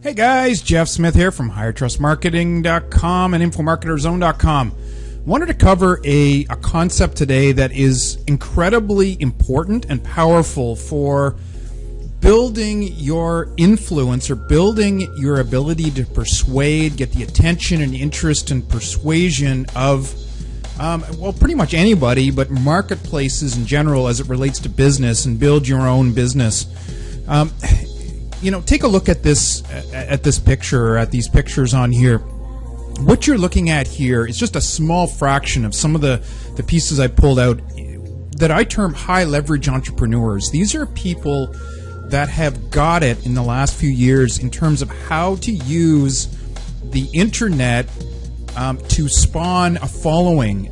Hey guys, Jeff Smith here from HigherTrustMarketing.com and InfoMarketerZone.com. Wanted to cover a concept today that is incredibly important and powerful for building your influence or building your ability to persuade, get the attention and interest and persuasion of, pretty much anybody, but marketplaces in general as it relates to business and build your own business. Take a look at this picture, or at these pictures on here. What you're looking at here is just a small fraction of some of the pieces I pulled out that I term high leverage entrepreneurs. These are people that have got it in the last few years in terms of how to use the internet to spawn a following,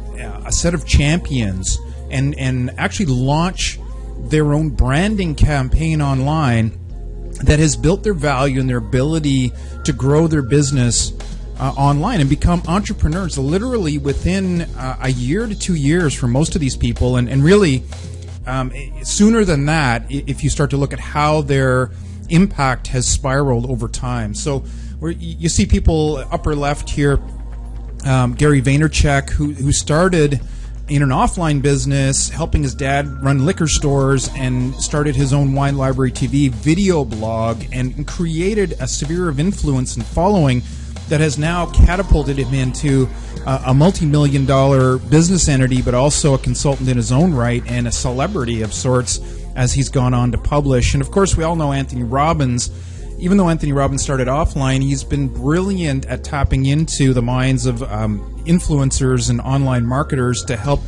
a set of champions, and actually launch their own branding campaign online that has built their value and their ability to grow their business online and become entrepreneurs literally within a year to 2 years for most of these people, and really sooner than that if you start to look at how their impact has spiraled over time. So you see people upper left here, Gary Vaynerchuk, who started in an offline business, helping his dad run liquor stores, and started his own Wine Library TV video blog and created a sphere of influence and following that has now catapulted him into a multi-million-dollar business entity, but also a consultant in his own right and a celebrity of sorts as he's gone on to publish. And of course, we all know Anthony Robbins. Even though Anthony Robbins started offline, he's been brilliant at tapping into the minds of influencers and online marketers to help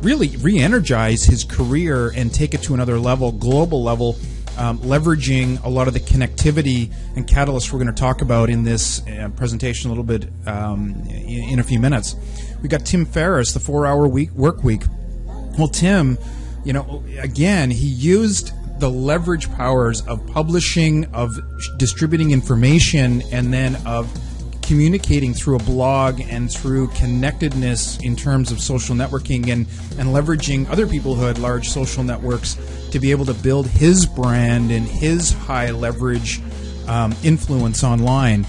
really re-energize his career and take it to another level, global level, leveraging a lot of the connectivity and catalysts we're going to talk about in this presentation a little bit in a few minutes. We got Tim Ferriss, the 4-Hour Work Week. Well, Tim, again, he used the leverage powers of publishing, of distributing information, and then of communicating through a blog and through connectedness in terms of social networking and leveraging other people who had large social networks to be able to build his brand and his high leverage influence online.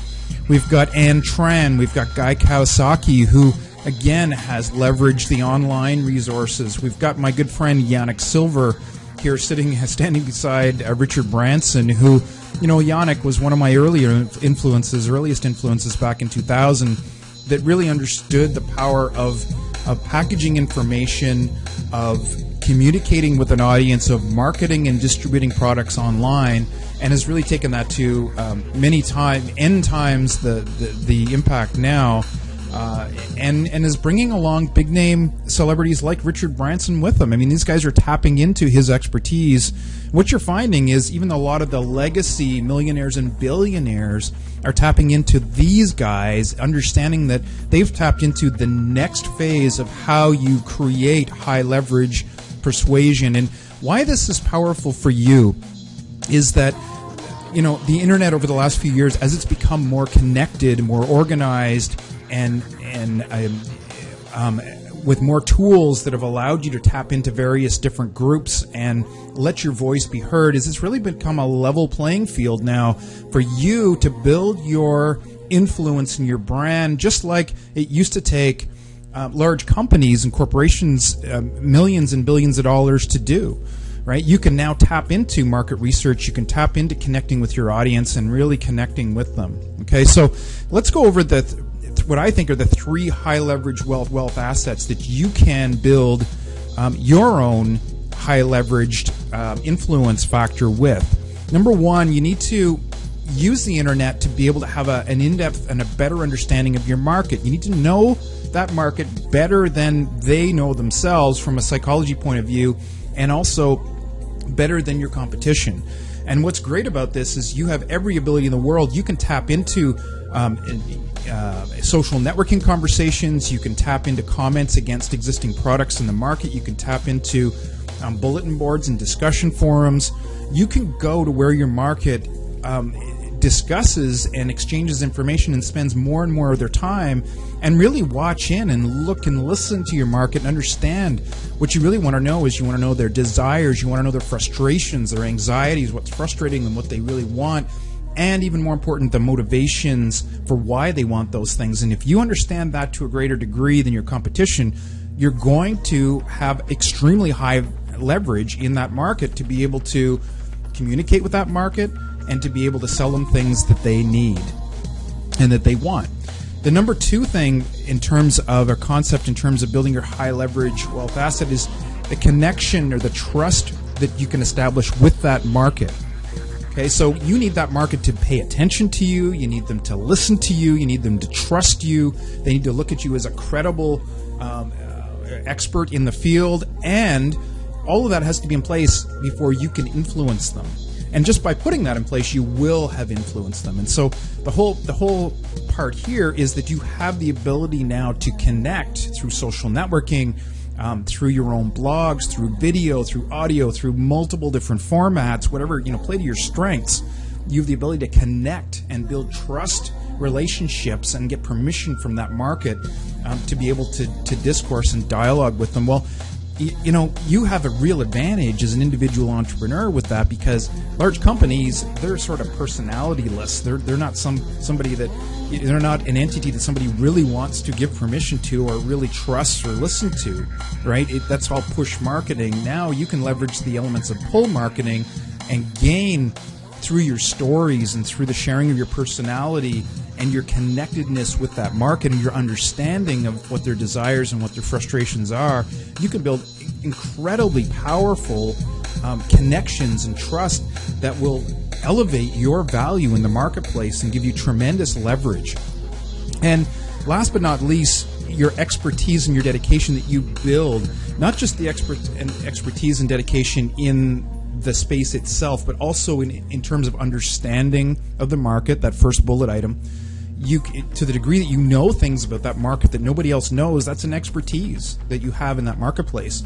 We've got Ann Tran, we've got Guy Kawasaki, who again has leveraged the online resources. We've got my good friend Yannick Silver here standing beside Richard Branson, who, Yannick was one of my earliest influences back in 2000 that really understood the power of packaging information, of communicating with an audience, of marketing and distributing products online, and has really taken that to n times the impact now. And is bringing along big name celebrities like Richard Branson with them. I mean, these guys are tapping into his expertise. What you're finding is even a lot of the legacy millionaires and billionaires are tapping into these guys, understanding that they've tapped into the next phase of how you create high leverage persuasion. And why this is powerful for you is that the internet over the last few years, as it's become more connected, more organized, and with more tools that have allowed you to tap into various different groups and let your voice be heard, it's really become a level playing field now for you to build your influence and your brand, just like it used to take large companies and corporations millions and billions of dollars to do. Right? You can now tap into market research. You can tap into connecting with your audience and really connecting with them. Okay, so let's go over what I think are the 3 high leverage wealth assets that you can build your own high leveraged influence factor with. Number 1, you need to use the internet to be able to have an in-depth and a better understanding of your market. You need to know that market better than they know themselves from a psychology point of view, and also better than your competition. And what's great about this is you have every ability in the world. You can tap into social networking conversations. You can tap into comments against existing products in the market. You can tap into bulletin boards and discussion forums. You can go to where your market discusses and exchanges information and spends more and more of their time, and really watch in and look and listen to your market and understand what you really want to know. Is you want to know their desires, you want to know their frustrations, their anxieties, what's frustrating them, what they really want, and even more important, the motivations for why they want those things. And if you understand that to a greater degree than your competition, you're going to have extremely high leverage in that market to be able to communicate with that market and to be able to sell them things that they need and that they want. The number two thing in terms of a concept, in terms of building your high leverage wealth asset, is the connection or the trust that you can establish with that market. Okay, so you need that market to pay attention to you. You need them to listen to you. You need them to trust you. They need to look at you as a credible expert in the field, and all of that has to be in place before you can influence them. And just by putting that in place, you will have influenced them. And so the whole part here is that you have the ability now to connect through social networking, through your own blogs, through video, through audio, through multiple different formats, whatever, play to your strengths. You have the ability to connect and build trust relationships and get permission from that market to be able to discourse and dialogue with them. Well, you have a real advantage as an individual entrepreneur with that, because large companies, they're sort of personality-less. They're not somebody that, they're not an entity that somebody really wants to give permission to or really trusts or listen to, right? That's all push marketing. Now you can leverage the elements of pull marketing and gain through your stories and through the sharing of your personality and your connectedness with that market and your understanding of what their desires and what their frustrations are. You can build incredibly powerful connections and trust that will elevate your value in the marketplace and give you tremendous leverage. And last but not least, your expertise and your dedication that you build, not just the expertise and dedication in the space itself, but also in terms of understanding of the market, that first bullet item. To the degree that you know things about that market that nobody else knows, that's an expertise that you have in that marketplace,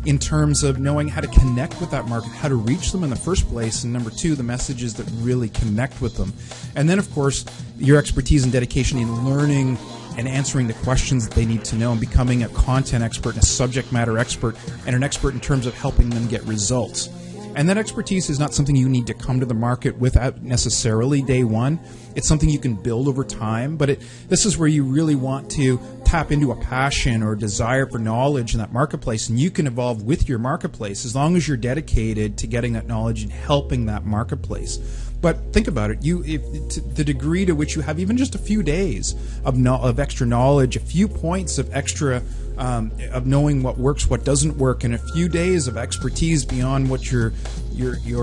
in terms of knowing how to connect with that market, how to reach them in the first place, and number two, the messages that really connect with them. And then, of course, your expertise and dedication in learning and answering the questions that they need to know and becoming a content expert and a subject matter expert and an expert in terms of helping them get results. And that expertise is not something you need to come to the market without necessarily day one. It's something you can build over time, but this is where you really want to tap into a passion or a desire for knowledge in that marketplace, and you can evolve with your marketplace as long as you're dedicated to getting that knowledge and helping that marketplace. But think about it, to the degree to which you have even just a few days of extra knowledge, a few points of extra of knowing what works, what doesn't work, and a few days of expertise beyond what your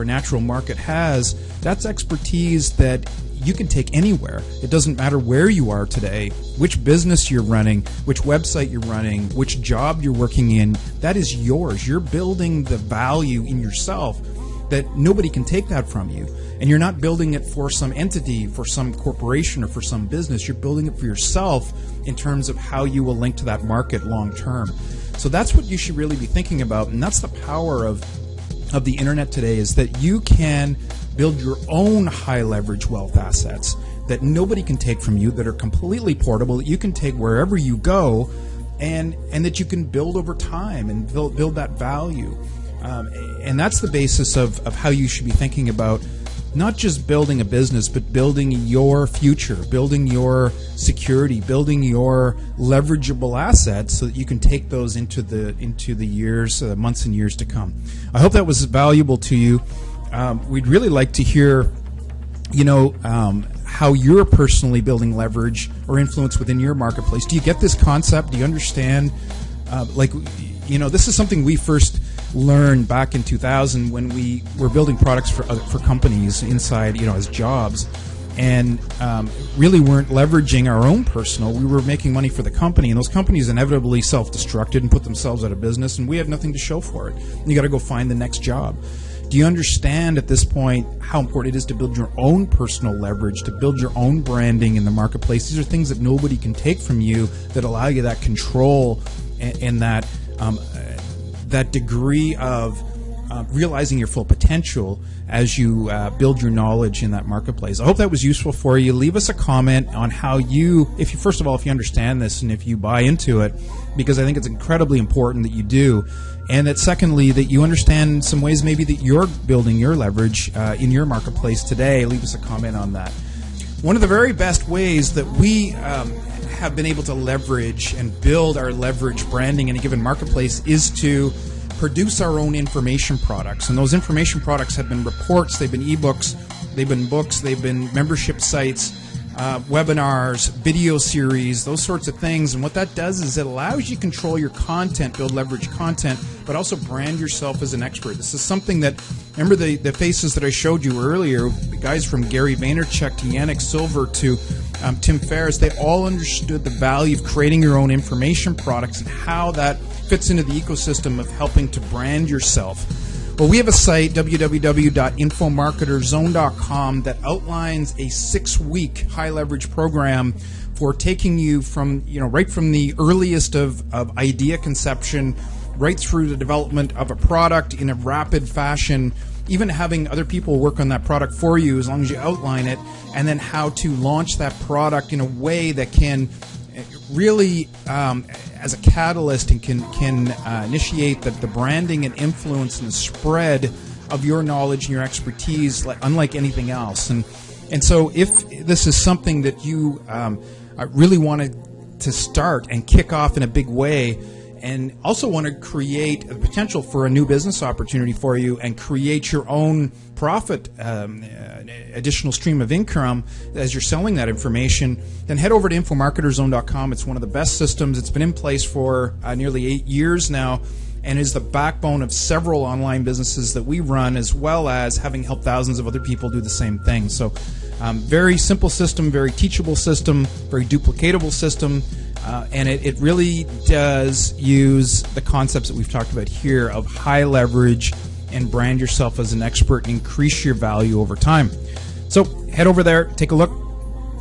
natural market has, that's expertise that you can take anywhere. It doesn't matter where you are today, which business you're running, which website you're running, which job you're working in. That is yours. You're building the value in yourself that nobody can take that from you. And you're not building it for some entity, for some corporation, or for some business. You're building it for yourself in terms of how you will link to that market long term. So that's what you should really be thinking about, and that's the power of the internet today, is that you can build your own high leverage wealth assets that nobody can take from you, that are completely portable, that you can take wherever you go, and that you can build over time and build that value. And that's the basis of how you should be thinking about not just building a business, but building your future, building your security, building your leverageable assets so that you can take those into the years, months and years to come. I hope that was valuable to you. We'd really like to hear, how you're personally building leverage or influence within your marketplace. Do you get this concept? Do you understand? This is something we first learned back in 2000 when we were building products for companies inside, as jobs, and really weren't leveraging our own personal. We were making money for the company, and those companies inevitably self-destructed and put themselves out of business, and we had nothing to show for it. You got to go find the next job. Do you understand at this point how important it is to build your own personal leverage, to build your own branding in the marketplace? These are things that nobody can take from you, that allow you that control and that degree of realizing your full potential as you build your knowledge in that marketplace. I hope that was useful for you. Leave us a comment on how if you understand this and if you buy into it, because I think it's incredibly important that you do. And that secondly, that you understand some ways maybe that you're building your leverage in your marketplace today. Leave us a comment on that. One of the very best ways that we have been able to leverage and build our leverage branding in a given marketplace is to produce our own information products. And those information products have been reports, they've been ebooks, they've been books, they've been membership sites, webinars, video series, those sorts of things. And what that does is it allows you to control your content, build leverage content, but also brand yourself as an expert. This is something that, remember the faces that I showed you earlier, the guys from Gary Vaynerchuk to Yannick Silver to Tim Ferriss, they all understood the value of creating your own information products and how that fits into the ecosystem of helping to brand yourself. Well, we have a site, www.infomarketerzone.com, that outlines a 6-week high leverage program for taking you from, right from the earliest of idea conception right through the development of a product in a rapid fashion, even having other people work on that product for you as long as you outline it, and then how to launch that product in a way that can really as a catalyst and can initiate the branding and influence and the spread of your knowledge and your expertise unlike anything else. And so if this is something that you really wanted to start and kick off in a big way, and also want to create the potential for a new business opportunity for you and create your own profit, additional stream of income as you're selling that information, then head over to infomarketerzone.com. It's one of the best systems. It's been in place for nearly 8 years now and is the backbone of several online businesses that we run, as well as having helped thousands of other people do the same thing. So very simple system, very teachable system, very duplicatable system. And it really does use the concepts that we've talked about here of high leverage and brand yourself as an expert and increase your value over time. So head over there, take a look,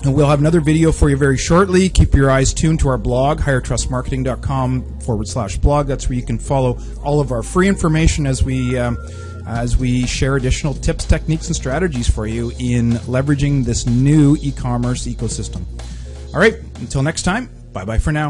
and we'll have another video for you very shortly. Keep your eyes tuned to our blog, highertrustmarketing.com/blog. That's where you can follow all of our free information as we share additional tips, techniques, and strategies for you in leveraging this new e-commerce ecosystem. All right, until next time. Bye-bye for now.